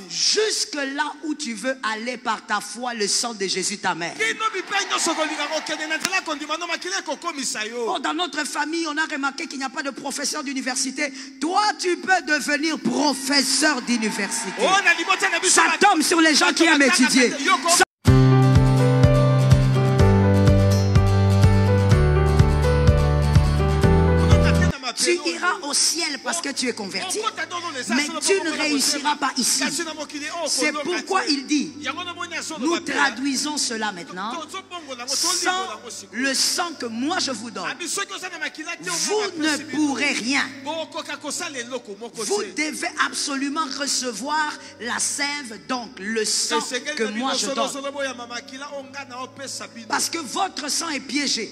Jusque là où tu veux aller par ta foi, le sang de Jésus t'amène. Oh, dans notre famille, on a remarqué qu'il n'y a pas de professeur d'université. Toi, tu peux devenir professeur d'université. Ça tombe sur les gens qui aiment étudier. Tu iras au ciel parce que tu es converti, mais tu ne réussiras pas ici. C'est pourquoi il dit, nous traduisons cela maintenant, sans le sang que moi je vous donne, vous ne pourrez rien. Vous devez absolument recevoir la sève, donc le sang que moi je donne. Parce que votre sang est piégé.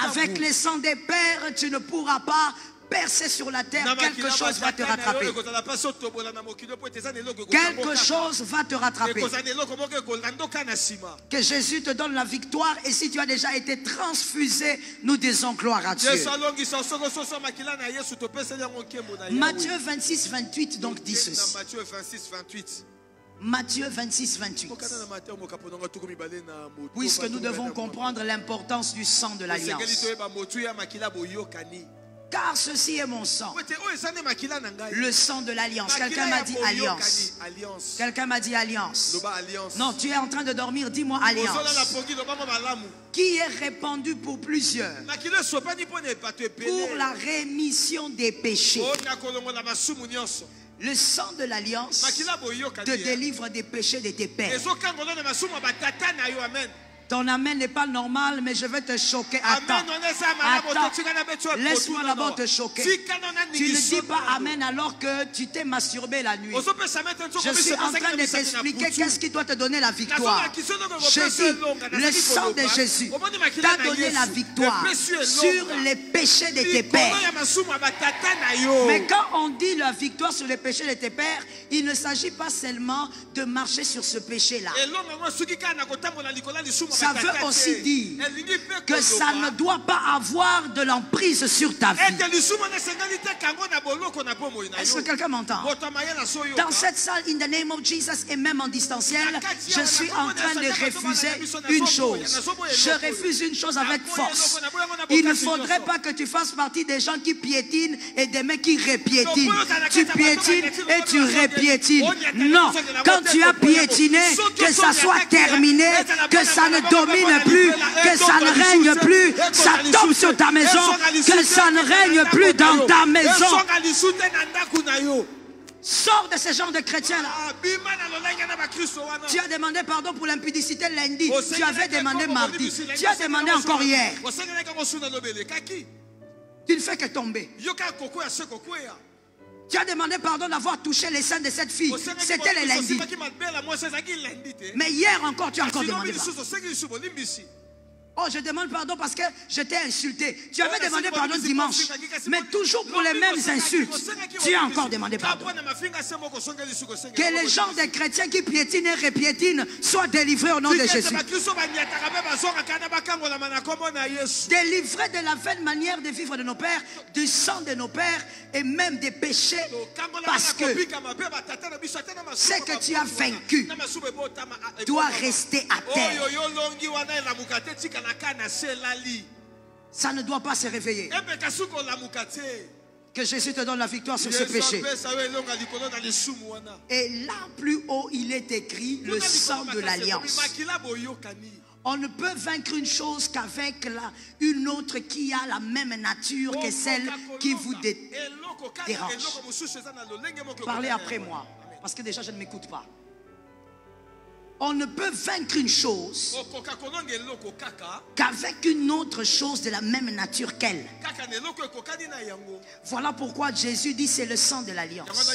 Avec les sangs des pères, tu ne pourras pas percer sur la terre. Quelque chose va te rattraper. Quelque chose va te rattraper. Que Jésus te donne la victoire. Et si tu as déjà été transfusé, nous disons gloire à Dieu. Matthieu 26, 28 donc dit ceci. Matthieu 26, 28. Puisque nous devons comprendre l'importance du sang de l'alliance. Car ceci est mon sang. Le sang de l'alliance. Quelqu'un m'a dit alliance. Quelqu'un m'a dit alliance. Non, tu es en train de dormir. Dis-moi alliance. Qui est répandu pour plusieurs. Pour la rémission des péchés. Le sang de l'alliance te délivre des péchés de tes pères. Ton amen n'est pas normal, mais je vais te choquer. Attends. Laisse-moi d'abord te choquer. Tu ne dis pas amen alors que tu t'es masturbé la nuit. Je suis en train de t'expliquer qu'est-ce qui doit te donner la victoire. Je dis, le sang de Jésus t'a donné la victoire sur les péchés de tes pères. Mais quand on dit la victoire sur les péchés de tes pères, il ne s'agit pas seulement de marcher sur ce péché-là. Ça veut aussi dire que ça ne doit pas avoir de l'emprise sur ta vie. Est-ce que quelqu'un m'entend? Dans cette salle, in the name of Jesus, et même en distanciel, je suis en train de refuser une chose. Je refuse une chose avec force. Il ne faudrait pas que tu fasses partie des gens qui piétinent et des mecs qui repiétinent. Tu piétines et tu repiétines. Non, quand tu as piétiné, que ça soit terminé, que ça ne domine plus, que ça ne règne plus, ça tombe sur ta maison, que ça ne règne plus dans ta maison. Sors de ce genre de chrétiens-là. Tu as demandé pardon pour l'impudicité lundi. Tu avais demandé mardi. Tu as demandé encore hier. Tu ne fais que tomber. Tu as demandé pardon d'avoir touché les seins de cette fille. C'était le lundi. Mais hier encore, tu as encore demandé pardon. Oh, je demande pardon parce que je t'ai insulté. Tu avais demandé pardon dimanche. Mais toujours pour les mêmes insultes. Tu as encore demandé pardon. Que les gens des chrétiens qui piétinent et repiétinent soient délivrés au nom de Jésus. Délivrés de la vaine manière de vivre de nos pères, du sang de nos pères et même des péchés. Parce que ce que tu as vaincu doit rester à terre. Ça ne doit pas se réveiller. Que Jésus te donne la victoire sur ce péché. Et là plus haut il est écrit le sang de l'alliance. On ne peut vaincre une chose qu'avec une autre qui a la même nature que celle qui vous dérange. Parlez après moi, parce que déjà je ne m'écoute pas. On ne peut vaincre une chose qu'avec une autre chose de la même nature qu'elle. Voilà pourquoi Jésus dit c'est le sang de l'alliance.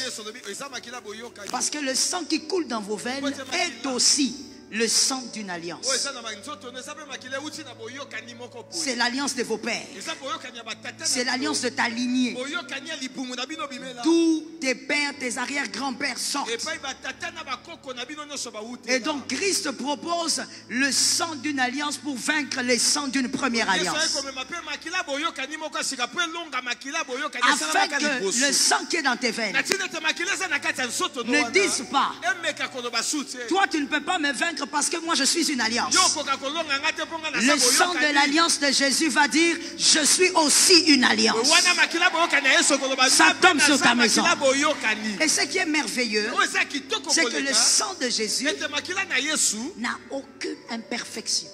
Parce que le sang qui coule dans vos veines est aussi le sang d'une alliance. C'est l'alliance de vos pères. C'est l'alliance de ta lignée. Tous tes pères, tes arrière-grands-pères sortent. Et donc Christ propose le sang d'une alliance pour vaincre les sangs d'une première alliance. Afin que le sang qui est dans tes veines ne dise pas, toi tu ne peux pas me vaincre parce que moi je suis une alliance. Le sang de l'alliance de Jésus va dire, je suis aussi une alliance. Ça tombe sur ta maison. Et ce qui est merveilleux, c'est que le sang de Jésus n'a aucune imperfection.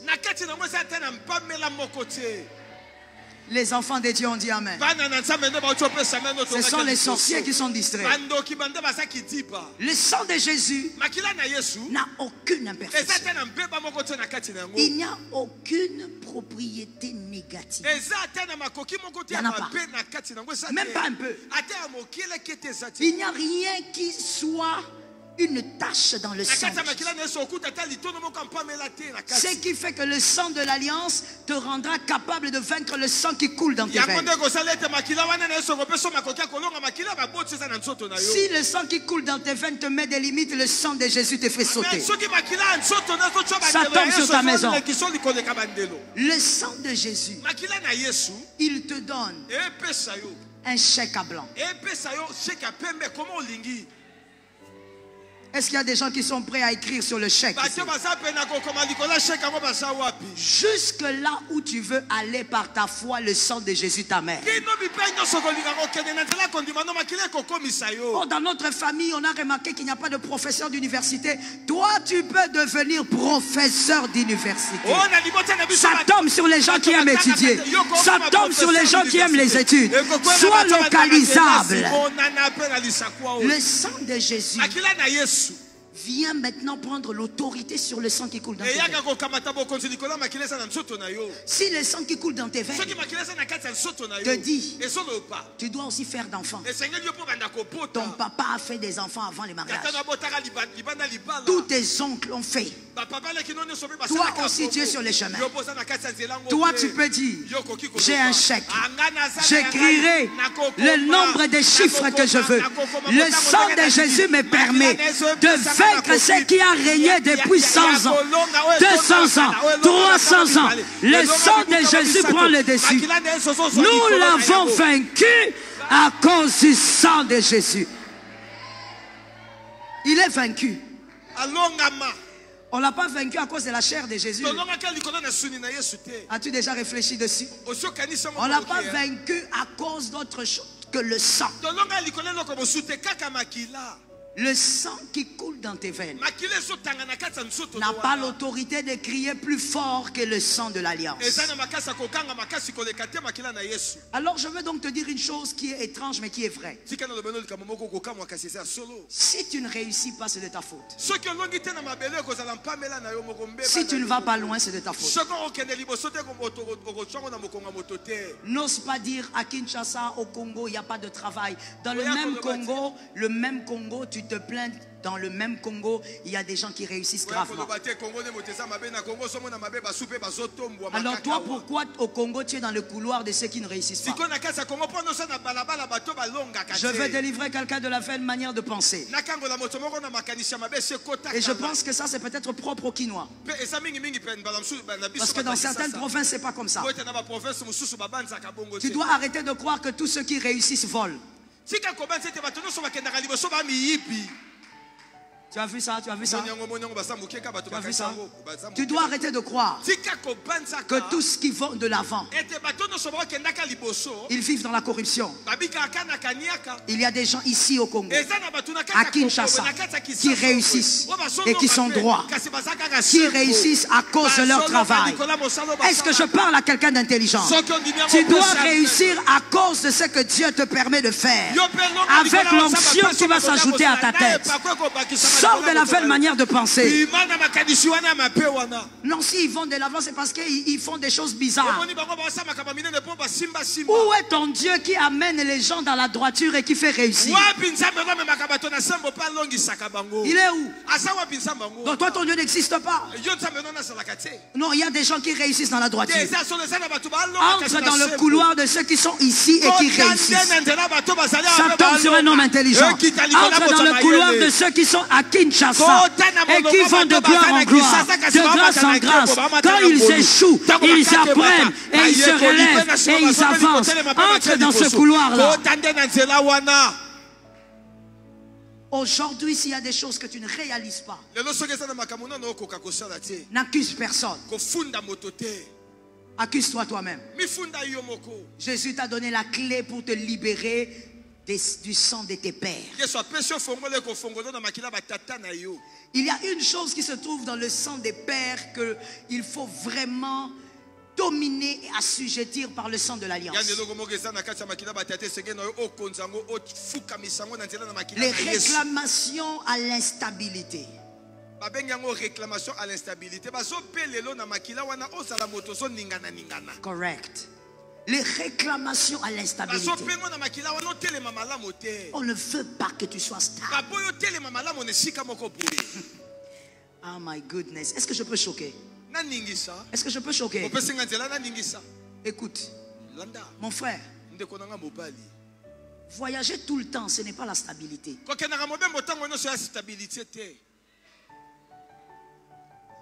Les enfants de Dieu ont dit Amen. Ce sont les sorciers qui sont distraits. Le sang de Jésus n'a aucune imperfection. Il n'y a aucune propriété négative. Il n'y en a pas. Même pas un peu. Il n'y a rien qui soit une tache dans le sang. Ce qui fait que le sang de l'alliance te rendra capable de vaincre le sang qui coule dans tes veines. Si le sang qui coule dans tes veines te met des limites, le sang de Jésus te fait sauter. Ça tombe sur ta maison. Le sang de Jésus, il te donne un chèque à blanc. Est-ce qu'il y a des gens qui sont prêts à écrire sur le chèque? Jusque là où tu veux aller par ta foi, le sang de Jésus t'amène. Oh, dans notre famille, on a remarqué qu'il n'y a pas de professeur d'université. Toi, tu peux devenir professeur d'université. Ça tombe sur les gens qui aiment étudier. Ça tombe sur les gens qui aiment les études. Sois localisable. Le sang de Jésus viens maintenant prendre l'autorité sur le sang qui coule dans tes veines. Si le sang qui coule dans tes veines te dit, tu dois aussi faire d'enfants. Ton papa a fait des enfants avant les mariages. Tous tes oncles ont fait. Toi aussi tu es sur les chemins. Toi tu peux dire, j'ai un chèque. J'écrirai le nombre de chiffres que je veux. Le sang de Jésus me permet de vaincre ce qui a régné depuis 100 ans, 200 ans, 300 ans. Le sang de Jésus prend le dessus. Nous l'avons vaincu à cause du sang de Jésus. Il est vaincu. On ne l'a pas vaincu à cause de la chair de Jésus. As-tu déjà réfléchi dessus? On ne l'a pas vaincu à cause d'autre chose que le sang. Le sang qui coule dans tes veines n'a pas l'autorité de crier plus fort que le sang de l'alliance. Alors je veux donc te dire une chose qui est étrange mais qui est vraie. Si tu ne réussis pas, c'est de ta faute. Si tu ne vas pas loin, c'est de ta faute. N'ose pas dire à Kinshasa, au Congo, il n'y a pas de travail. Dans le même Congo, tu te plains. Dans le même Congo, il y a des gens qui réussissent gravement. Alors toi, pourquoi au Congo tu es dans le couloir de ceux qui ne réussissent pas? Je veux délivrer quelqu'un de la vaine manière de penser. Et je pense que ça c'est peut-être propre au Quinois. Parce que dans certaines provinces c'est pas comme ça. Tu dois arrêter de croire que tous ceux qui réussissent volent. Tu as vu ça? Tu as vu ça? Tu as vu ça? Tu dois arrêter de croire que tous ceux qui vont de l'avant, ils vivent dans la corruption. Il y a des gens ici au Congo, à Kinshasa, qui réussissent et qui sont droits, qui réussissent à cause de leur travail. Est-ce que je parle à quelqu'un d'intelligent? Tu dois réussir à cause de ce que Dieu te permet de faire, avec l'onction qui va s'ajouter à ta tête. Sors de la vaine manière de penser. Non, s'ils vont de l'avant, c'est parce qu'ils font des choses bizarres. Où est ton Dieu qui amène les gens dans la droiture et qui fait réussir? Il est où? Donc toi, ton Dieu n'existe pas. Non, il y a des gens qui réussissent dans la droiture. Entre dans le couloir de ceux qui sont ici et qui réussissent. Ça tombe sur un homme intelligent. Entre dans le couloir de ceux qui sont à Kinshasa et qui vont de gloire en gloire, de grâce en grâce. Quand ils échouent, ils apprennent et ils se relèvent et ils avancent. Entre dans ce couloir-là. Aujourd'hui, s'il y a des choses que tu ne réalises pas, n'accuse personne. Accuse-toi toi-même. Jésus t'a donné la clé pour te libérer du sang de tes pères. Il y a une chose qui se trouve dans le sang des pères qu'il faut vraiment dominer et assujettir par le sang de l'alliance. Les réclamations à l'instabilité. Correct. Les réclamations à l'instabilité. On ne veut pas que tu sois stable. Oh my goodness. Est-ce que je peux choquer? Est-ce que je peux choquer? Écoute, mon frère, voyager tout le temps, ce n'est pas la stabilité.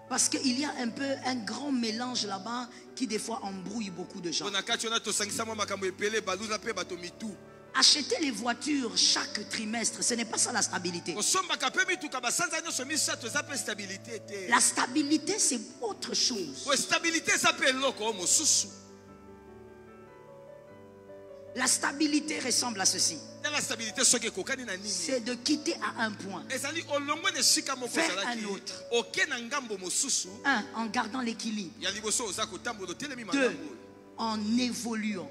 Parce qu'il y a un grand mélange là-bas qui des fois embrouille beaucoup de gens. Acheter les voitures chaque trimestre, ce n'est pas ça la stabilité. La stabilité, c'est autre chose. La stabilité ressemble à ceci. C'est de quitter à un point, faire un autre. Un, en gardant l'équilibre. Deux, en évoluant.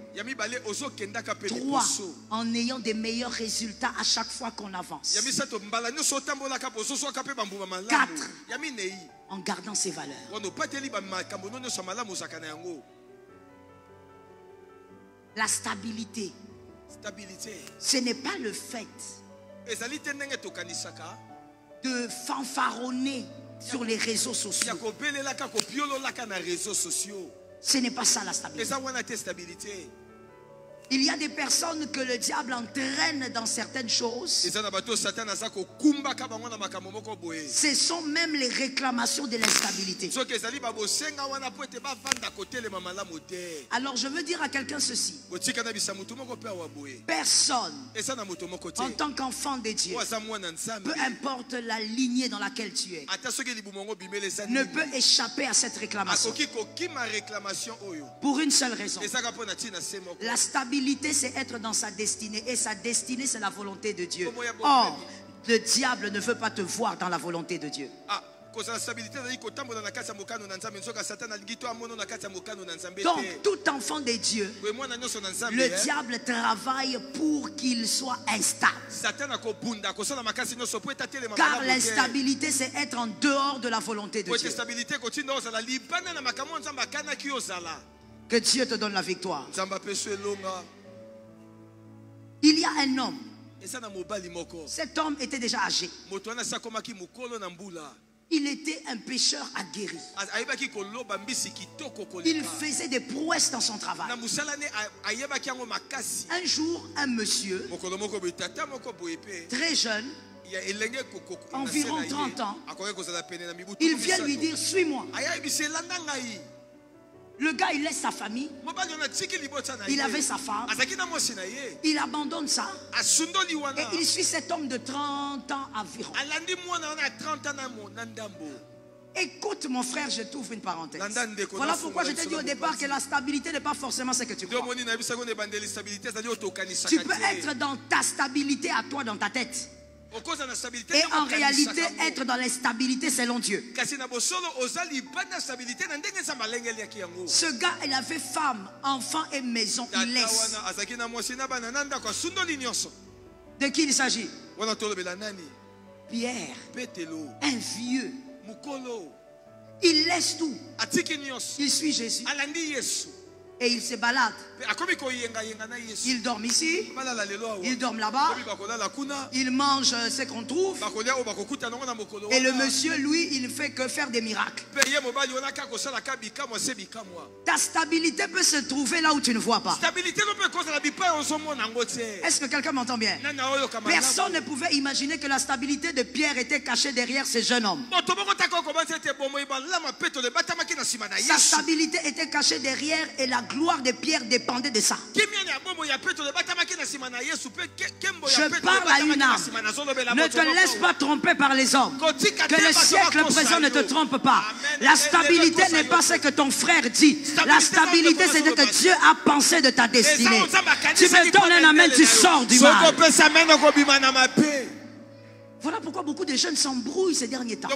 3, en ayant des meilleurs résultats à chaque fois qu'on avance. 4, en gardant ses valeurs. La stabilité, ce n'est pas le fait de fanfaronner sur les réseaux sociaux. Ce n'est pas ça la stabilité. Il y a des personnes que le diable entraîne dans certaines choses. Ce sont même les réclamations de l'instabilité. Alors je veux dire à quelqu'un ceci. Personne, en tant qu'enfant de Dieu, peu importe la lignée dans laquelle tu es, ne peut échapper à cette réclamation. Pour une seule raison. La stabilité, c'est être dans sa destinée. Et sa destinée, c'est la volonté de Dieu. Or, le diable ne veut pas te voir dans la volonté de Dieu. Donc, tout enfant de Dieu, le diable travaille pour qu'il soit instable. Car l'instabilité, c'est être en dehors de la volonté de Dieu. Que Dieu te donne la victoire. Il y a un homme. Cet homme était déjà âgé. Il était un pécheur aguerri. Il faisait des prouesses dans son travail. Un jour, un monsieur très jeune, environ 30 ans, il vient lui dire: suis-moi. Le gars, il laisse sa famille. Il avait sa femme. Il abandonne ça. Et il suit cet homme de 30 ans environ. Écoute mon frère, je t'ouvre une parenthèse. Voilà pourquoi je t'ai dit au départ que la stabilité n'est pas forcément ce que tu crois. Tu peux être dans ta stabilité à toi, dans ta tête. Et en réalité, être dans l'instabilité selon Dieu. Ce gars, il avait femme, enfant et maison. Il laisse. De qui il s'agit? Pierre, un vieux, il laisse tout. Il suit Jésus. Et il se balade. Il dort ici. Il dort là-bas. Il mange ce qu'on trouve. Et le monsieur, lui, il ne fait que faire des miracles. Ta stabilité peut se trouver là où tu ne vois pas. Est-ce que quelqu'un m'entend bien? Personne ne pouvait imaginer que la stabilité de Pierre était cachée derrière ce jeune homme. Sa stabilité était cachée derrière et la gloire de Pierre dépendait de ça. Je parle à une âme. Ne te laisse pas tromper par les hommes. Que le siècle présent ne te trompe pas. La stabilité n'est pas ce que ton frère dit. La stabilité, c'est ce que Dieu a pensé de ta destinée. Tu me donnes un amen, tu sors du mal. Voilà pourquoi beaucoup de jeunes s'embrouillent ces derniers temps.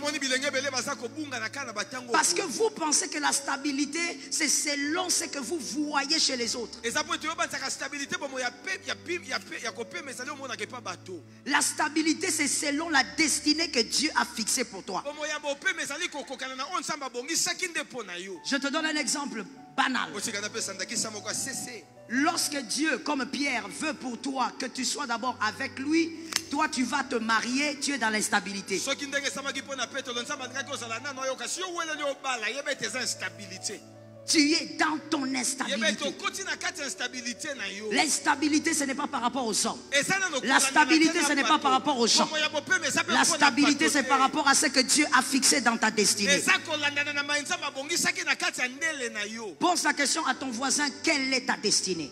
Parce que vous pensez que la stabilité, c'est selon ce que vous voyez chez les autres. La stabilité, c'est selon la destinée que Dieu a fixée pour toi. Je te donne un exemple banal. Lorsque Dieu, comme Pierre, veut pour toi que tu sois d'abord avec lui, toi tu vas te marier, tu es dans l'instabilité. Tu es dans ton instabilité. L'instabilité, ce n'est pas par rapport aux hommes. La stabilité, ce n'est pas par rapport aux gens. La stabilité, c'est par rapport à ce que Dieu a fixé dans ta destinée. Pose la question à ton voisin, quelle est ta destinée?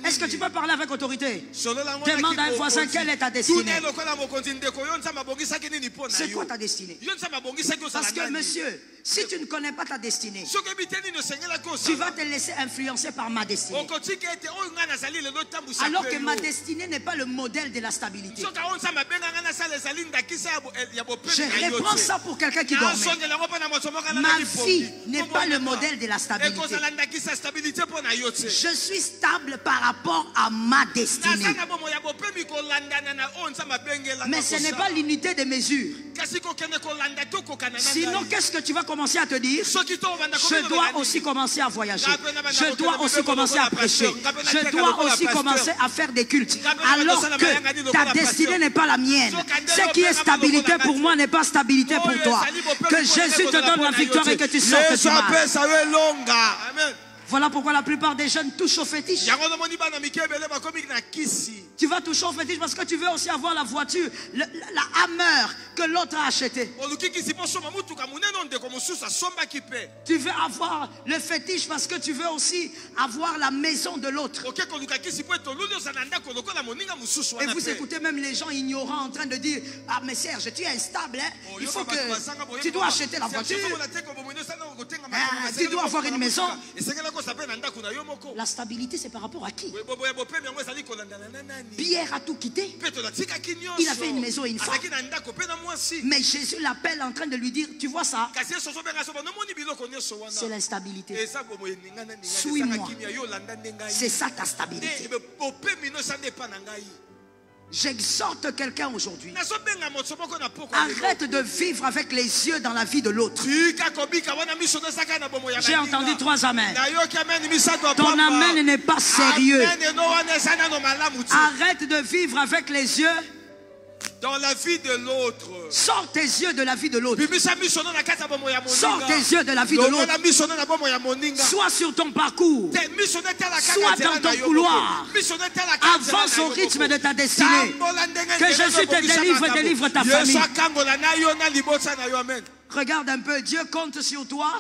Est-ce que tu peux parler avec autorité? Demande à un voisin, quelle est ta destinée? C'est quoi ta destinée? Parce que monsieur, si tu ne connais pas ta destinée, tu vas te laisser influencer par ma destinée. Alors que ma destinée n'est pas le modèle de la stabilité. Je reprends ça pour quelqu'un qui dormait. Ma vie n'est pas le modèle de la stabilité. Je suis stable par rapport à ma destinée. Mais ce n'est pas l'unité de mesure. Sinon, qu'est-ce que tu vas commencer à te dire? Je dois aussi commencer à voyager. Je dois aussi commencer à prêcher. Je dois aussi commencer à faire des cultes. Alors que ta destinée n'est pas la mienne. Ce qui est stabilité pour moi n'est pas stabilité pour toi. Que Jésus te donne la victoire et que tu sortes du mal. Voilà pourquoi la plupart des jeunes touchent au fétiche. Tu vas toucher au fétiche parce que tu veux aussi avoir la voiture, la Hammer que l'autre a achetée. Tu veux avoir le fétiche parce que tu veux aussi avoir la maison de l'autre. Et vous écoutez même les gens ignorants en train de dire: ah mais Serge, tu es instable, hein? Il faut que tu dois acheter la voiture, tu dois avoir une maison. La stabilité, c'est par rapport à qui? Pierre a tout quitté. Il a fait une maison et une femme. Mais Jésus l'appelle en train de lui dire: tu vois ça? C'est l'instabilité. Suis-moi. C'est ça ta stabilité. J'exhorte quelqu'un aujourd'hui. Arrête de vivre avec les yeux dans la vie de l'autre. J'ai entendu 3 amens. Ton amen n'est pas sérieux. Arrête de vivre avec les yeux dans la vie de l'autre. Sors tes yeux de la vie de l'autre. Sors tes yeux de la vie de l'autre. Sois sur ton parcours. Sois dans ton couloir. Avance au rythme de ta destinée. Que Jésus te délivre ta famille. Regarde un peu, Dieu compte sur toi.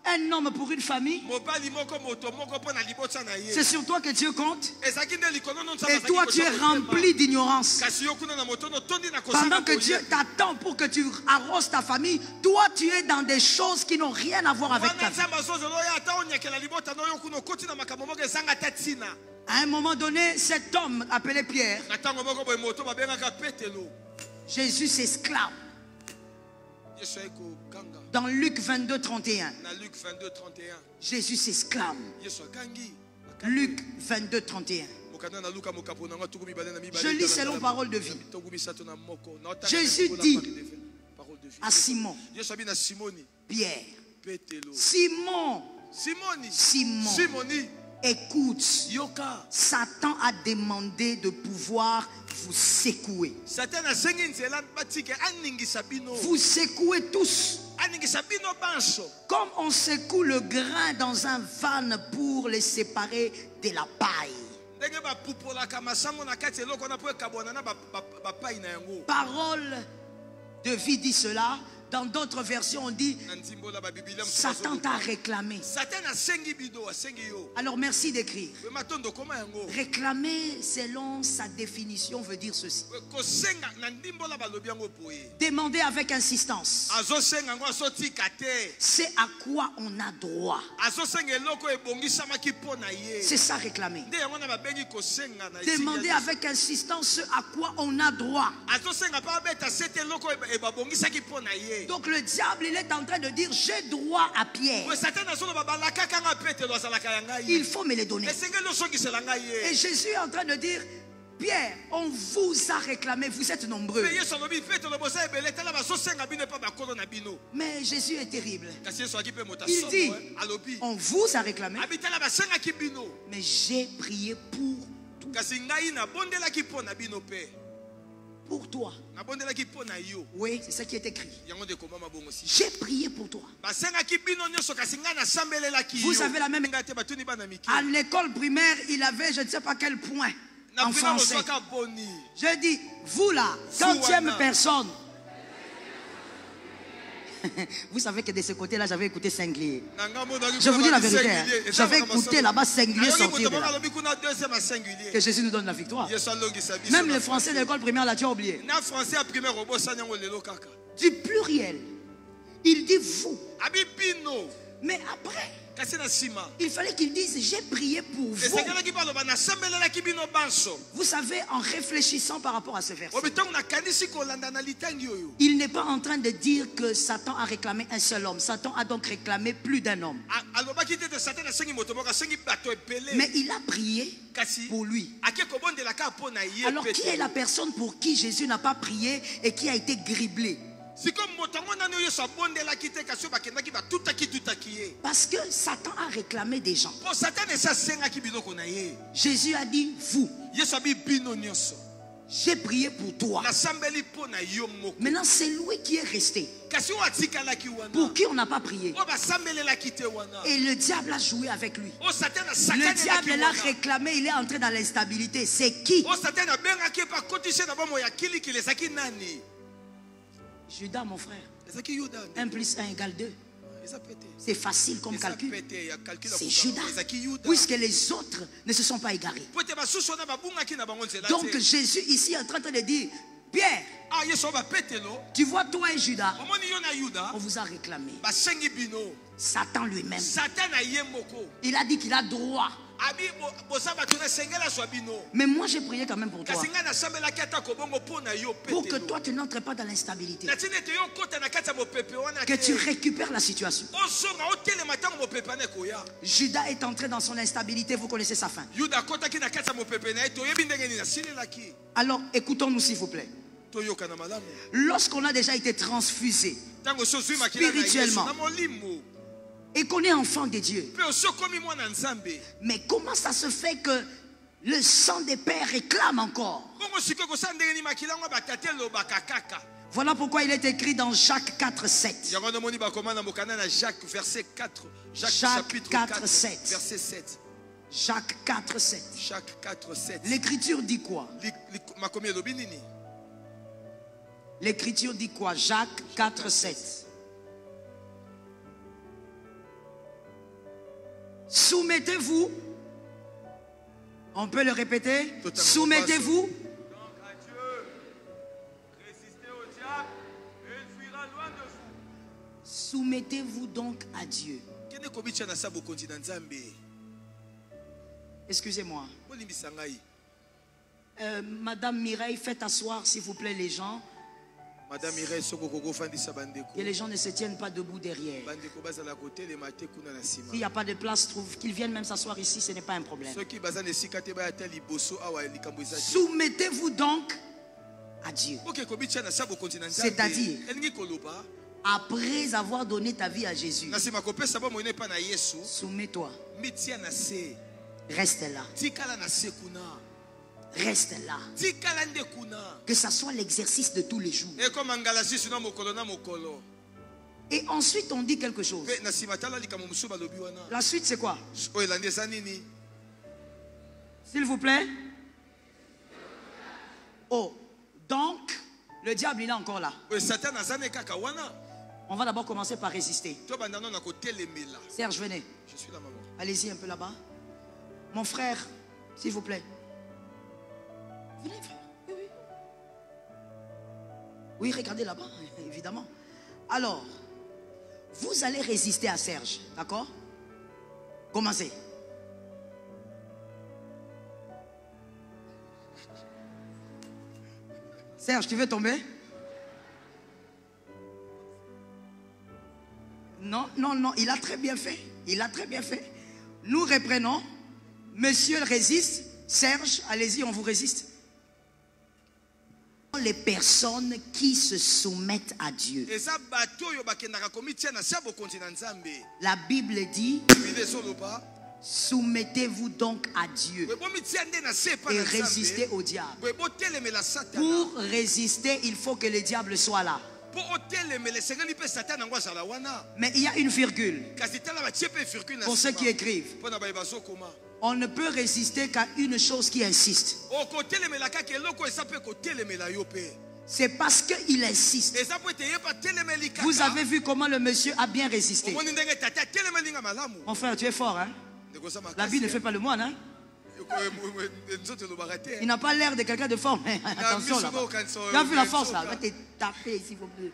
Un homme pour une famille. C'est sur toi que Dieu compte. Et toi tu es rempli d'ignorance. Pendant que Dieu t'attend pour que tu arroses ta famille, toi tu es dans des choses qui n'ont rien à voir avec ta vie. À un moment donné, cet homme appelé Pierre, Jésus s'esclave. Dans Luc 22, 31. Jésus s'exclame. Luc 22, 31. Je lis selon parole de vie. Jésus dit à Simon, Pierre, Simon, écoute, Satan a demandé de pouvoir vous secouer. Vous secouez tous. Comme on secoue le grain dans un van pour les séparer de la paille. Parole de vie dit cela. Dans d'autres versions, on dit Satan t'a réclamé. Alors merci d'écrire. Réclamer selon sa définition veut dire ceci. Demander avec insistance. C'est à quoi on a droit. C'est ça réclamer. Demander avec insistance ce à quoi on a droit. Donc le diable, il est en train de dire, j'ai droit à Pierre. Il faut me les donner. Et Jésus est en train de dire, Pierre, on vous a réclamé, vous êtes nombreux. Mais Jésus est terrible. Il dit, on vous a réclamé, mais j'ai prié pour tout. Pour toi. Oui, c'est ça qui est écrit. J'ai prié pour toi. Vous avez la même. À l'école primaire, il avait je ne sais pas quel point en français. Je dis, vous là, 40e personne. Vous savez que de ce côté-là, j'avais écouté Singulier. Je vous dis la vérité. Hein. J'avais écouté là-bas Singulier sortir de là. Que Jésus nous donne la victoire. Même les Français de l'école primaire, là, tu as oublié. Du pluriel. Il dit vous. Mais après, il fallait qu'il dise j'ai prié pour vous. Vous savez, en réfléchissant par rapport à ce verset, il n'est pas en train de dire que Satan a réclamé un seul homme. Satan a donc réclamé plus d'un homme. Mais il a prié pour lui. Alors qui est la personne pour qui Jésus n'a pas prié et qui a été griblé? Parce que Satan a réclamé des gens. Jésus a dit vous. J'ai prié pour toi. Maintenant c'est lui qui est resté. Pour qui on n'a pas prié. Et le diable a joué avec lui. Le diable l'a réclamé. Il est entré dans l'instabilité. C'est qui? Judas, mon frère. 1 plus 1 égale 2. C'est facile comme calcul. C'est Judas. Puisque les autres ne se sont pas égarés. Donc Jésus ici est en train de dire, Pierre, tu vois toi et Judas, on vous a réclamé. Satan lui-même, il a dit qu'il a droit. Mais moi j'ai prié quand même pour toi. Pour que toi tu n'entres pas dans l'instabilité. Que tu récupères la situation. Judas est entré dans son instabilité, vous connaissez sa fin. Alors écoutons-nous s'il vous plaît. Lorsqu'on a déjà été transfusé spirituellement et qu'on est enfant de Dieu, mais comment ça se fait que le sang des pères réclame encore? Voilà pourquoi il est écrit dans Jacques 4, 7. Jacques 4, 7. Verset 7. Jacques 4, 7. Jacques 4, 7. L'écriture dit quoi? L'écriture dit quoi? Jacques 4, 7. Soumettez-vous. On peut le répéter. Soumettez-vous. Donc à Dieu. Résistez au diable et il fuira loin de vous. Soumettez-vous donc à Dieu. Excusez-moi. Madame Mireille, faites asseoir s'il vous plaît les gens. Et les gens ne se tiennent pas debout derrière. S'il n'y a pas de place, trouve qu'ils viennent même s'asseoir ici, ce n'est pas un problème. Soumettez-vous donc à Dieu. C'est-à-dire, après avoir donné ta vie à Jésus, soumets-toi. Reste là. Reste là. Que ça soit l'exercice de tous les jours. Et ensuite on dit quelque chose. La suite c'est quoi? S'il vous plaît. Oh, donc le diable il est encore là. On va d'abord commencer par résister. Serge, venez. Je suis là, maman. Allez-y un peu là-bas. Mon frère, s'il vous plaît. Venez, frère. Oui, oui. Oui, regardez là-bas, évidemment. Alors, vous allez résister à Serge, d'accord? Commencez. Serge, tu veux tomber? Non, non, non, il a très bien fait. Il a très bien fait. Nous reprenons. Monsieur résiste. Serge, allez-y, on vous résiste. Les personnes qui se soumettent à Dieu. La Bible dit: soumettez-vous donc à Dieu et résistez au diable. Pour résister, il faut que le diable soit là. Mais il y a une virgule pour ceux qui écrivent. On ne peut résister qu'à une chose qui insiste. C'est parce qu'il insiste. Vous avez vu comment le monsieur a bien résisté. Mon frère, tu es fort, hein? La vie ne fait pas le moine, hein? Il n'a pas l'air de quelqu'un de fort, mais attention là. Tu as vu la force là? Va te taper s'il vous plaît.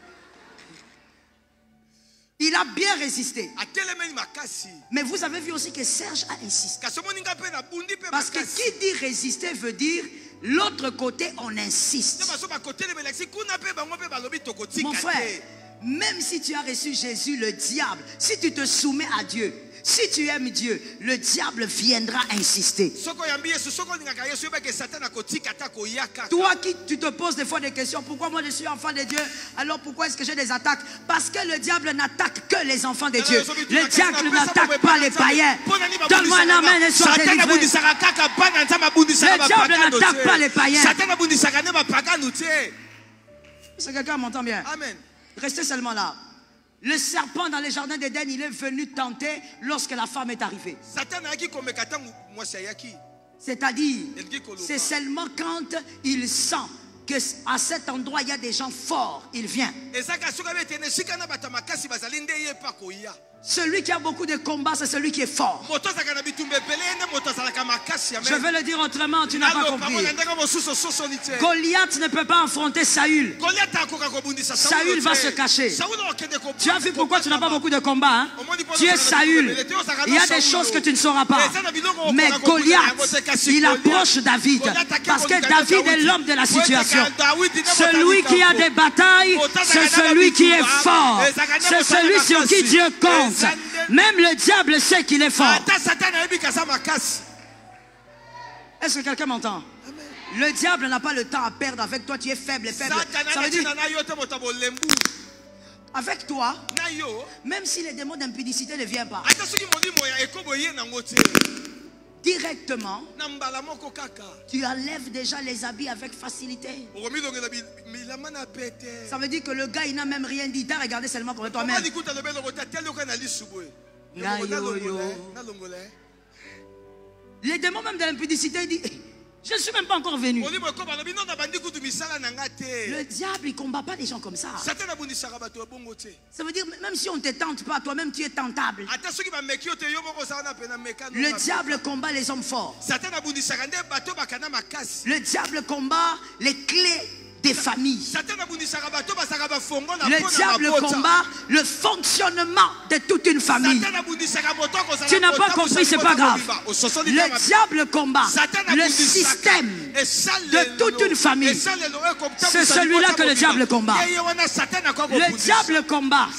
Il a bien résisté. Mais vous avez vu aussi que Serge a insisté. Parce que qui dit résister veut dire l'autre côté on insiste. Mon frère, même si tu as reçu Jésus, le diable, si tu te soumets à Dieu, si tu aimes Dieu, le diable viendra insister. Toi qui tu te poses des fois des questions, pourquoi moi je suis enfant de Dieu, alors pourquoi est-ce que j'ai des attaques? Parce que le diable n'attaque que les enfants de Dieu. Le diable n'attaque pas les païens. Donne-moi un amen et sois délivré. Le diable n'attaque pas les païens. Est-ce que quelqu'un m'entend bien? Amen. Restez seulement là. Le serpent dans les jardins d'Éden, il est venu tenter lorsque la femme est arrivée. C'est-à-dire, c'est seulement quand il sent qu'à cet endroit il y a des gens forts, il vient. Celui qui a beaucoup de combats, c'est celui qui est fort. Je vais le dire autrement, tu n'as pas compris. Goliath ne peut pas affronter Saül. Saül va se cacher. Tu as vu pourquoi tu n'as pas beaucoup de combats, hein? Tu es Saül. Il y a des choses que tu ne sauras pas. Mais Goliath, il approche David. Parce que David est l'homme de la situation. Celui qui a des batailles, c'est celui qui est fort. C'est celui sur qui Dieu compte. Même le diable sait qu'il est fort. Est-ce que quelqu'un m'entend? Le diable n'a pas le temps à perdre avec toi. Tu es faible, faible. Ça veut dire, avec toi, même si les démons d'impudicité ne viennent pas, directement, tu enlèves déjà les habits avec facilité. Ça veut dire que le gars, il n'a même rien dit. Il t'a regardé seulement comme toi-même. Les démons même de l'impudicité disent: je ne suis même pas encore venu. Le diable, il ne combat pas des gens comme ça. Ça veut dire, même si on ne te tente pas, toi-même tu es tentable. Le diable combat les hommes forts. Le diable combat les clés des familles. Le diable combat le fonctionnement de toute une famille. Tu n'as pas compris, c'est pas grave. Le diable combat le système de toute une famille. C'est celui-là que le diable combat. Le diable combat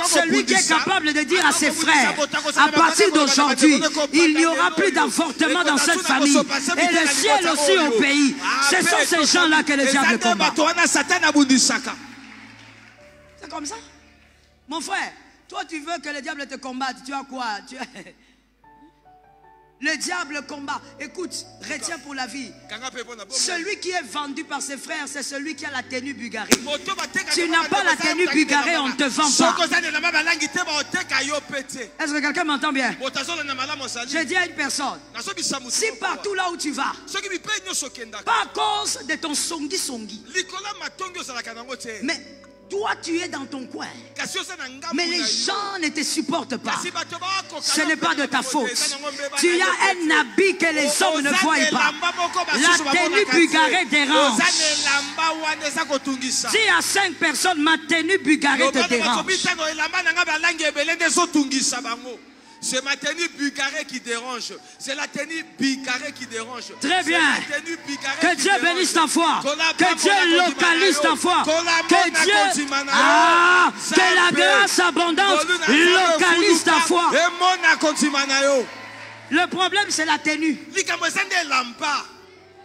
celui qui est capable de dire à ses frères, à partir d'aujourd'hui, il n'y aura plus d'avortement dans cette famille. Et le ciel aussi au pays. Ce sont ces gens-là que le diable combat. C'est comme ça. Mon frère, toi tu veux que le diable te combatte. Tu as quoi? Le diable combat. Écoute, retiens pour la vie. Celui qui est vendu par ses frères, c'est celui qui a la tenue bugarée. Tu n'as pas la tenue bugarée, on ne te vend pas. Est-ce que quelqu'un m'entend bien? Je dis à une personne, si partout là où tu vas, pas à cause de ton songi, mais toi tu es dans ton coin, mais les gens ne te supportent pas, ce n'est pas de ta faute. Tu as un habit que les hommes ne voient pas. La tenue bugarée dérange. Dis à 5 personnes, ma tenue bugarée te dérange. C'est ma tenue bugarée qui dérange. C'est la tenue bigarrée qui dérange. Très bien. Que Dieu bénisse ta foi. Que Dieu localise ta foi. Que Dieu... que la grâce abondante localise ta foi. Le problème, c'est la tenue.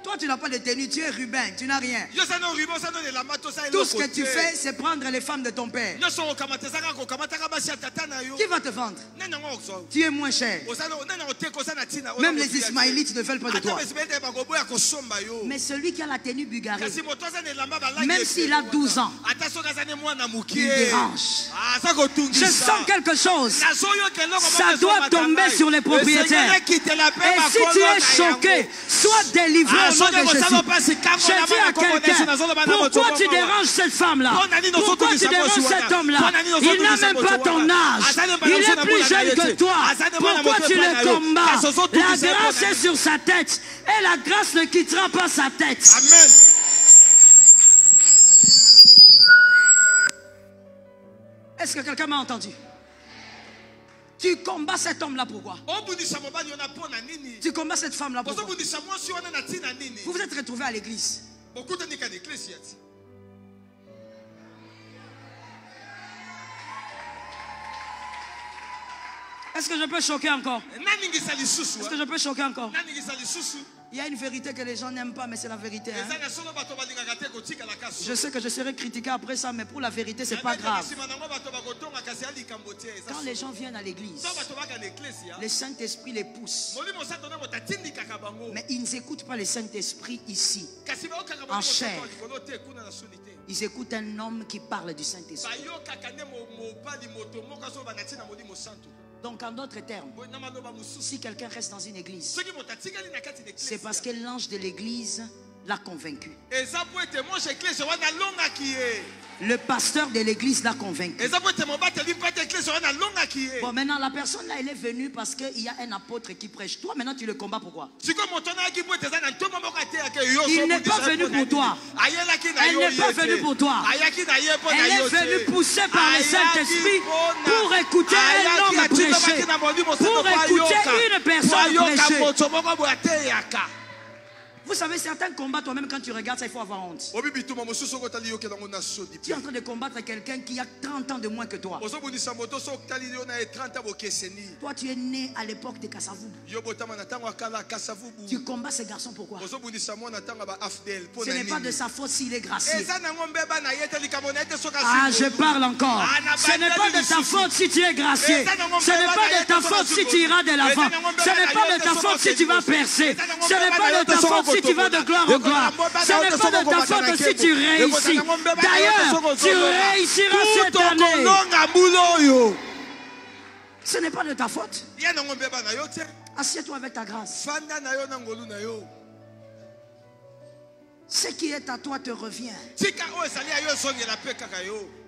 Toi, tu n'as pas de tenue, tu es Ruben, tu n'as rien. Tout ce que tu fais, c'est prendre les femmes de ton père. Qui va te vendre? Tu es moins cher. Même les Ismaélites ne veulent pas de toi. Mais celui qui a la tenue bugarée, même s'il a 12 ans, il dérange. Je sens quelque chose. Ça doit tomber sur les propriétaires. Et si tu es choqué, sois délivré. De Jésus. Je dis à quelqu'un, pourquoi tu déranges cette femme-là? Pourquoi tu déranges cet homme-là? Il n'a même pas ton âge. Il est plus jeune que toi. Pourquoi tu le combats? La grâce est sur sa tête. Et la grâce ne quittera pas sa tête. Amen. Est-ce que quelqu'un m'a entendu? Tu combats cet homme-là pourquoi? Tu combats cette femme-là pourquoi? Vous vous êtes retrouvés à l'église. Est-ce que je peux choquer encore? Est-ce que je peux choquer encore? Il y a une vérité que les gens n'aiment pas, mais c'est la vérité. Hein? Je sais que je serai critiqué après ça, mais pour la vérité, c'est pas grave. Quand les gens viennent à l'église, le Saint-Esprit les pousse. Mais ils n'écoutent pas le Saint-Esprit ici, en chair. Ils écoutent un homme qui parle du Saint-Esprit. Donc en d'autres termes, si quelqu'un reste dans une église, c'est parce que l'ange de l'église l'a convaincu. Le pasteur de l'église l'a convaincu. Bon, maintenant la personne là, elle est venue parce qu'il y a un apôtre qui prêche. Toi maintenant tu le combats pourquoi? Il n'est pas venu pour toi. Elle n'est pas venue pour toi. Elle est venue poussée par le Saint-Esprit pour écouter un homme prêcher. Pour écouter une personne prêcher. Vous savez, certains combats toi-même quand tu regardes ça, il faut avoir honte. Tu es en train de combattre quelqu'un qui a 30 ans de moins que toi. Toi, tu es né à l'époque de Kassavou. Tu combats ce garçon pourquoi? Ce n'est pas de sa faute s'il est gracié. Ah, je parle encore. Ce n'est pas de ta faute si tu es gracié. Ce n'est pas de ta faute si tu iras de l'avant. Ce n'est pas de ta faute si tu vas percer. Ce n'est pas de ta faute si tu vas de gloire en gloire. Ce n'est pas de ta faute si tu réussis. D'ailleurs, tu réussiras cette année. Ce n'est pas de ta faute. Assieds-toi avec ta grâce. Ce qui est à toi te revient.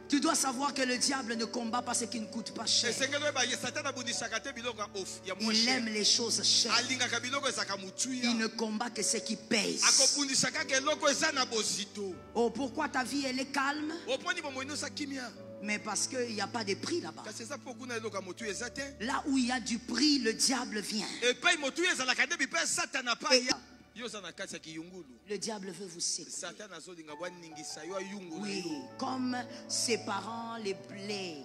Tu dois savoir que le diable ne combat pas ce qui ne coûte pas cher. Il aime les choses chères. Il ne combat que ce qui pèse. Oh, pourquoi ta vie elle est calme? Mais parce qu'il n'y a pas de prix là-bas. Là où il y a du prix, le diable vient. Le diable veut vous secouer. Oui, comme ses parents les blés.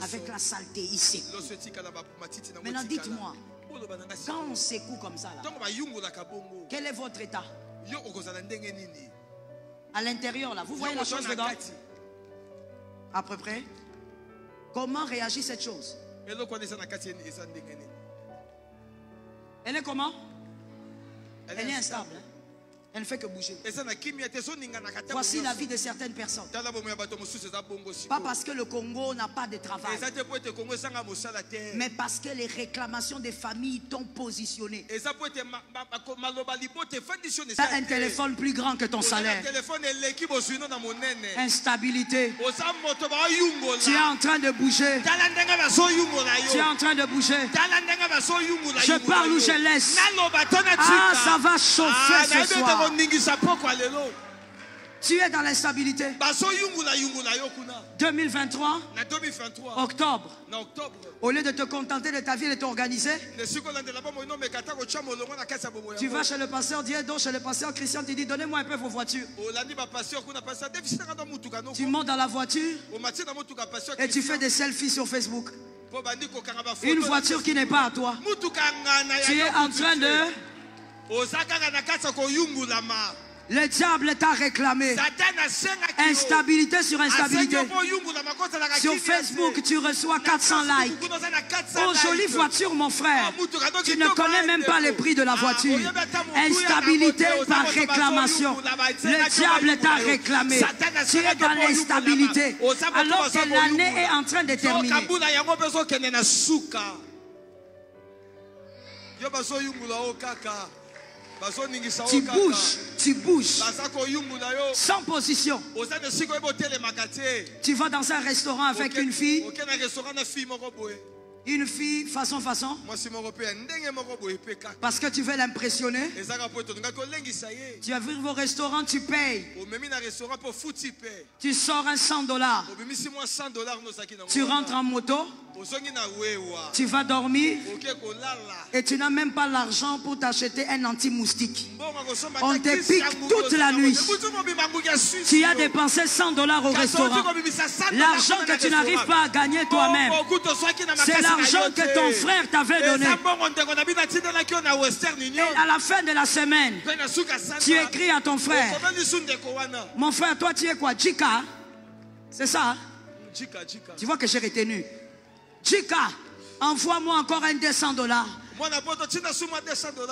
Avec la saleté, il secoue. Maintenant, dites-moi, quand on secoue comme ça, là, quel est votre état? À l'intérieur, là, vous voyez la chose dedans? À peu près. Comment réagit cette chose? Elle est comment? Elle est instable. Elle ne fait que bouger. Voici la vie de certaines personnes. Pas parce que le Congo n'a pas de travail, mais parce que les réclamations des familles t'ont positionné. Tu as un téléphone plus grand que ton salaire. Instabilité. Tu es en train de bouger. Tu es en train de bouger. Je parle ou je laisse. Ah, ça va chauffer ce soir. Tu es dans l'instabilité. 2023, octobre. Au lieu de te contenter de ta vie et de t'organiser, tu vas chez le pasteur Dieu, chez le pasteur Christian, tu dis donnez-moi un peu vos voitures. Tu montes dans la voiture et tu fais des selfies sur Facebook. Une voiture qui n'est pas à toi. Tu es en train de... Le diable t'a réclamé. Instabilité sur instabilité. Sur Facebook, tu reçois 400 likes. Oh, jolie voiture, mon frère. Tu ne connais même pas le prix de la voiture. Instabilité par réclamation. Le diable t'a réclamé. Tu es dans l'instabilité. Alors que l'année est en train de terminer. Tu bouges sans position. Tu vas dans un restaurant avec une fille façon. Parce que tu veux l'impressionner. Tu as vu vos restaurants, tu payes. Tu sors un $100. Tu rentres en moto. Tu vas dormir. Et tu n'as même pas l'argent pour t'acheter un anti-moustique. On te pique toute la nuit. Tu as dépensé $100 au restaurant. L'argent que tu n'arrives pas à gagner toi-même, c'est l'argent que ton frère t'avait donné. Et à la fin de la semaine, tu écris à ton frère: mon frère, toi tu es quoi? Jika? C'est ça? Tu vois que j'ai retenu. Jika, envoie-moi encore un $200.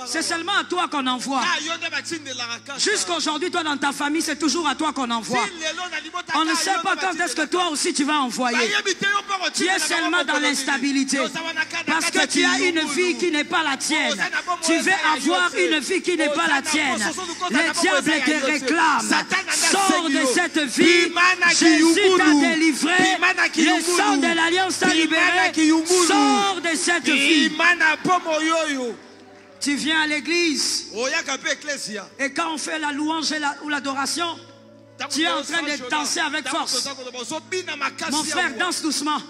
C'est seulement à toi qu'on envoie. Jusqu'à aujourd'hui, toi dans ta famille, c'est toujours à toi qu'on envoie. On ne sait pas quand est-ce que toi aussi tu vas envoyer. Tu es seulement dans l'instabilité. Parce que tu as une vie qui n'est pas la tienne. Tu veux avoir une vie qui n'est pas la tienne. Le diable te réclame. Sors de cette vie. Jésus t'a délivré. Le sang de l'alliance t'a libéré. Sors de cette vie. Tu viens à l'église et quand on fait la louange ou l'adoration, tu es en train de danser avec force. Mon frère, danse doucement.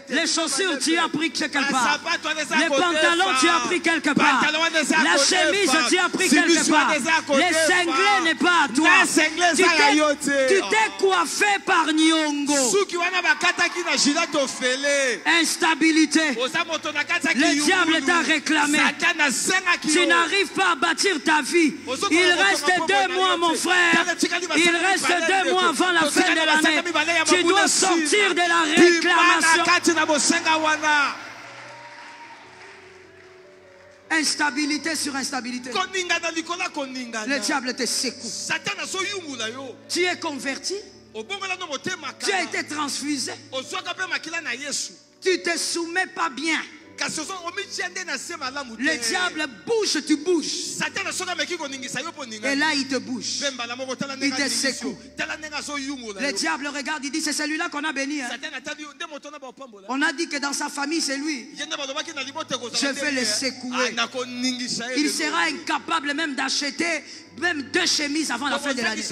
Les chaussures, tu as pris quelque part. Les pantalons, tu as pris quelque part. La chemise, tu as pris quelque part. Les cinglés n'est pas à toi. Tu t'es coiffé par Nyongo. Instabilité. Le diable t'a réclamé. Tu n'arrives pas à bâtir ta vie. Il reste 2 mois, mon frère. Il reste 2 mois avant la fin de l'année. Tu dois sortir de la réclamation. Instabilité sur instabilité. Le diable te secoue. Tu es converti. Tu as été transfusé. Tu te soumets pas bien. Le diable bouge, tu bouges. Et là il te bouge. Il te secoue. Le diable regarde, il dit c'est celui-là qu'on a béni. Hein? On a dit que dans sa famille c'est lui. Je vais le secouer. Il sera incapable même d'acheter même 2 chemises avant la fin de l'année.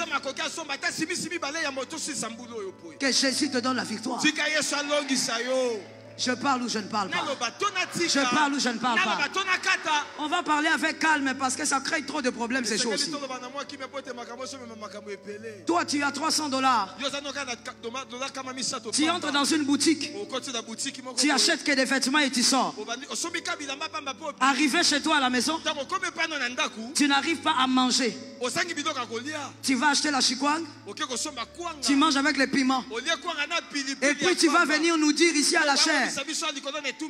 Que Jésus te donne la victoire. Je parle ou je ne parle pas? Je parle ou je ne parle pas? On va parler avec calme parce que ça crée trop de problèmes ces choses-ci. Toi, tu as $300. Tu entres dans une boutique. Tu achètes que des vêtements et tu sors. Arrivé chez toi à la maison, tu n'arrives pas à manger. Tu vas acheter la chikwang. Tu manges avec les piments. Et puis tu vas venir nous dire ici à la chaire: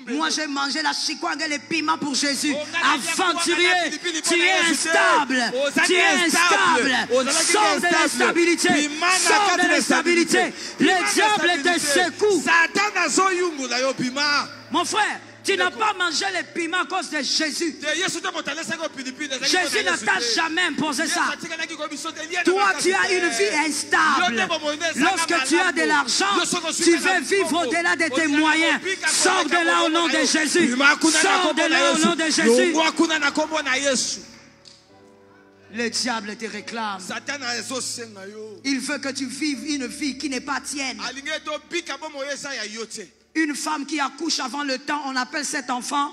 moi j'ai mangé la chikwang et les piments pour Jésus. Aventurier, tu es instable. Tu es instable. Sors de l'instabilité. Sors de l'instabilité. Le diable te secoue. Mon frère, tu n'as pas mangé les piments à cause de Jésus. Jésus ne t'a jamais imposé ça. Toi, tu as une vie instable. Lorsque tu as de l'argent, tu veux vivre au-delà de tes moyens. Sors de là au nom de Jésus. Sors de là au nom de Jésus. Le diable te réclame. Il veut que tu vives une vie qui n'est pas tienne. Une femme qui accouche avant le temps, on appelle cet enfant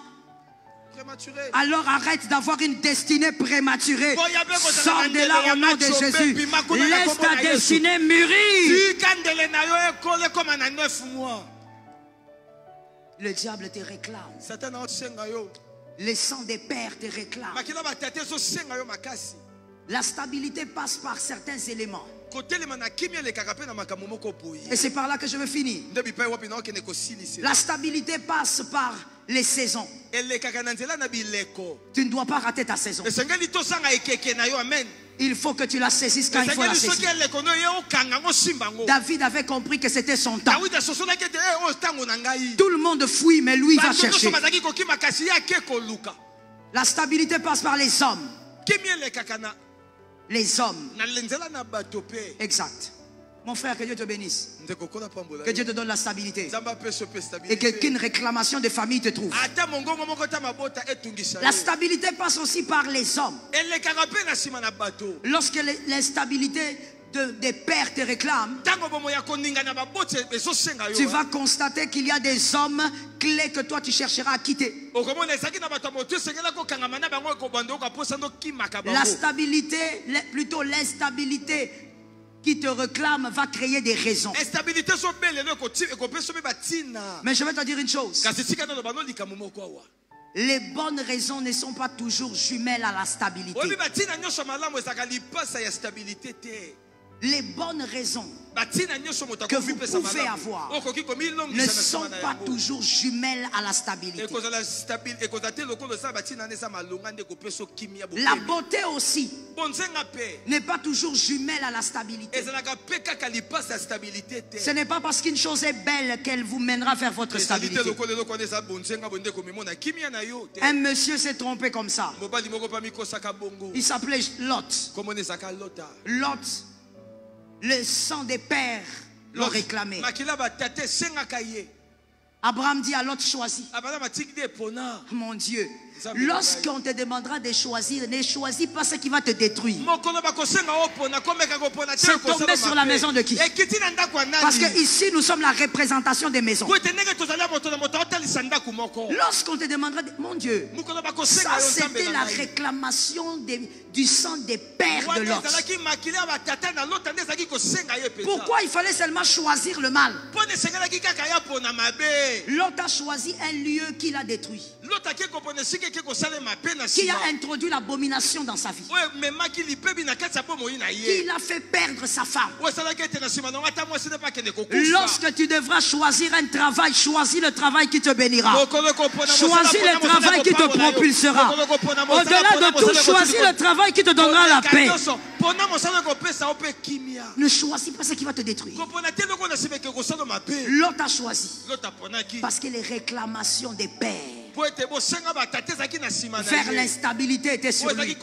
prématuré. Alors arrête d'avoir une destinée prématurée. Sors de là au nom de Jésus. Laisse ta destinée mûrir. Le diable te réclame. Le sang des pères te réclame. La stabilité passe par certains éléments. Et c'est par là que je veux finir. La stabilité passe par les saisons. Tu ne dois pas rater ta saison. Il faut que tu la saisisses quand il faut la saisir. David avait compris que c'était son temps. Tout le monde fouille, mais lui va chercher. La stabilité passe par les hommes. Les hommes. Exact. Mon frère, que Dieu te bénisse. Que Dieu te donne la stabilité. Et qu'aucune réclamation de famille te trouve. La stabilité passe aussi par les hommes. Lorsque l'instabilité des pères te réclament, tu vas constater qu'il y a des hommes clés que toi tu chercheras à quitter. La stabilité, plutôt l'instabilité qui te réclame va créer des raisons. Mais je vais te dire une chose. Les bonnes raisons ne sont pas toujours jumelles à la stabilité. Les bonnes raisons que vous pouvez avoir ne sont pas toujours jumelles à la stabilité. La beauté aussi n'est pas toujours jumelle à la stabilité. Ce n'est pas parce qu'une chose est belle qu'elle vous mènera vers votre stabilité. Un monsieur s'est trompé comme ça. Il s'appelait Lot. Lot. Le sang des pères l'ont réclamé. Abraham dit à Lot: choisis. Mon Dieu, lorsqu'on te demandera de choisir, ne choisis pas ce qui va te détruire. C'est tombé sur la maison de qui? Parce que ici nous sommes la représentation des maisons. Lorsqu'on te demandera, mon Dieu, ça c'était la réclamation du sang des pères de Lot. Pourquoi il fallait seulement choisir le mal? Lot a choisi un lieu qu'il a détruit, qui a introduit l'abomination dans sa vie, qui l'a fait perdre sa femme. Lorsque tu devras choisir un travail, choisis le travail qui te bénira. Choisis le travail qui te propulsera. Au-delà de tout, choisis le travail qui te donnera la paix. Ne choisis pas ce qui va te détruire. Lot a choisi parce que les réclamations des pères vers l'instabilité était sur lui.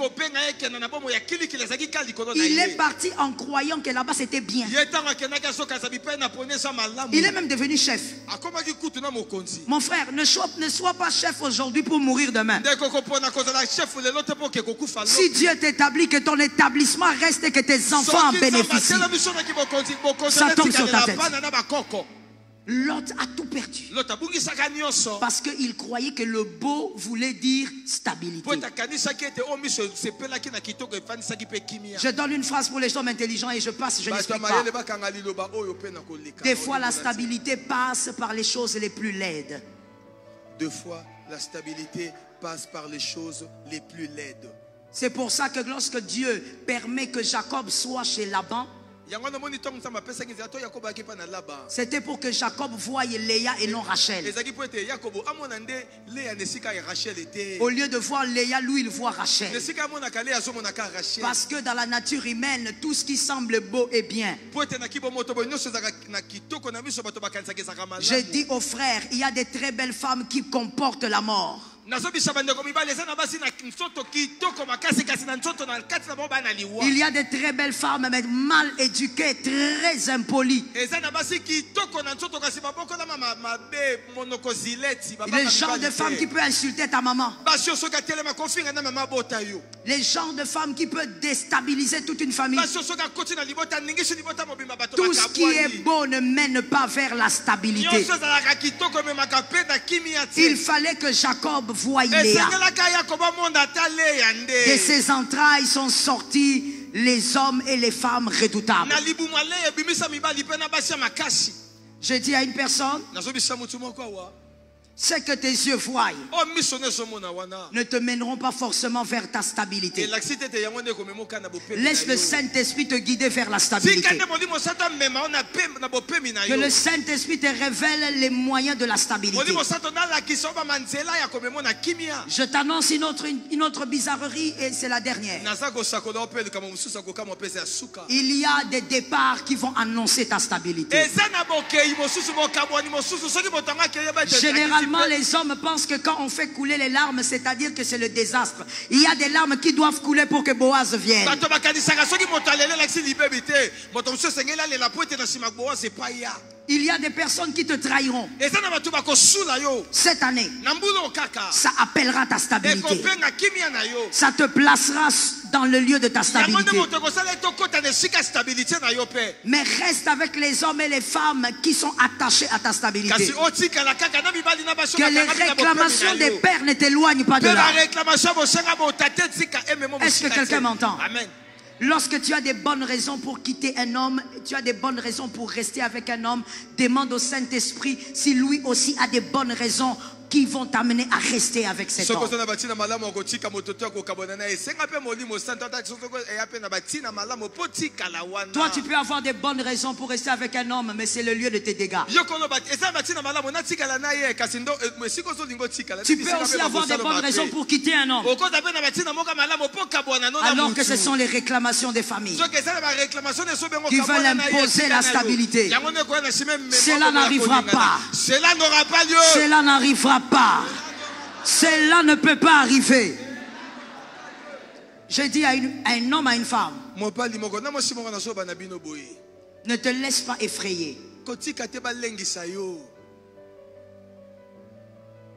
Il est parti en croyant que là-bas c'était bien. Il est même devenu chef. Mon frère, ne sois pas chef aujourd'hui pour mourir demain. Si Dieu t'établit, que ton établissement reste et que tes enfants en bénéficient, ça tombe sur ta tête. Lot a tout perdu. Parce qu'il croyait que le beau voulait dire stabilité. Je donne une phrase pour les hommes intelligents et je passe, je n'explique pas. Des fois, la stabilité passe par les choses les plus laides. Des fois, la stabilité passe par les choses les plus laides. C'est pour ça que lorsque Dieu permet que Jacob soit chez Laban, c'était pour que Jacob voie Léa et non Rachel. Au lieu de voir Léa, lui il voit Rachel. Parce que dans la nature humaine, tout ce qui semble beau est bien. J'ai dit aux frères, il y a des très belles femmes qui comportent la mort. Il y a des très belles femmes mais mal éduquées, très impolies. Le genre de femme qui peut insulter ta maman. Les genres de femmes qui peut déstabiliser toute une famille. Tout ce qui est beau ne mène pas vers la stabilité. Il fallait que Jacob voie Léa. De ses entrailles sont sortis les hommes et les femmes redoutables. Je dis à une personne, ce que tes yeux voient ne te mèneront pas forcément vers ta stabilité. Laisse le Saint-Esprit te guider vers la stabilité. Que le Saint-Esprit te révèle les moyens de la stabilité. Je t'annonce une autre bizarrerie et c'est la dernière. Il y a des départs qui vont annoncer ta stabilité. Généralement, les hommes pensent que quand on fait couler les larmes, c'est-à-dire que c'est le désastre. Il y a des larmes qui doivent couler pour que Boaz vienne. Il y a des personnes qui te trahiront. Cette année, ça appellera ta stabilité. Ça te placera dans le lieu de ta stabilité. Mais reste avec les hommes et les femmes qui sont attachés à ta stabilité. Que les réclamations des pères ne t'éloignent pas de là. Est-ce que quelqu'un m'entend? Lorsque tu as des bonnes raisons pour quitter un homme, tu as des bonnes raisons pour rester avec un homme, demande au Saint-Esprit si lui aussi a des bonnes raisons qui vont t'amener à rester avec cet homme. Toi, tu peux avoir des bonnes raisons pour rester avec un homme, mais c'est le lieu de tes dégâts. Tu peux aussi avoir des bonnes raisons pour quitter un homme, alors que ce sont les réclamations des familles qui veulent imposer la stabilité. Cela n'arrivera pas. Cela n'aura pas lieu. Cela n'arrivera pas. Cela ne peut pas arriver. Je dis à un homme, à une femme, ne te laisse pas effrayer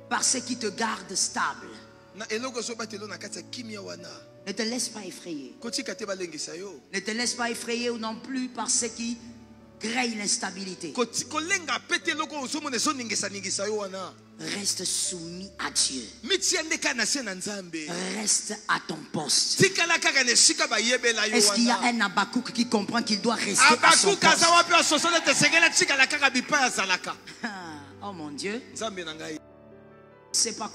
par ce qui te garde stable. Ne te laisse pas effrayer. Ne te laisse pas effrayer ou non plus par ce qui crée l'instabilité. Reste soumis à Dieu. Reste à ton poste. Est-ce qu'il y a un Habakkuk qui comprend qu'il doit rester à son poste? Oh mon Dieu. C'est pas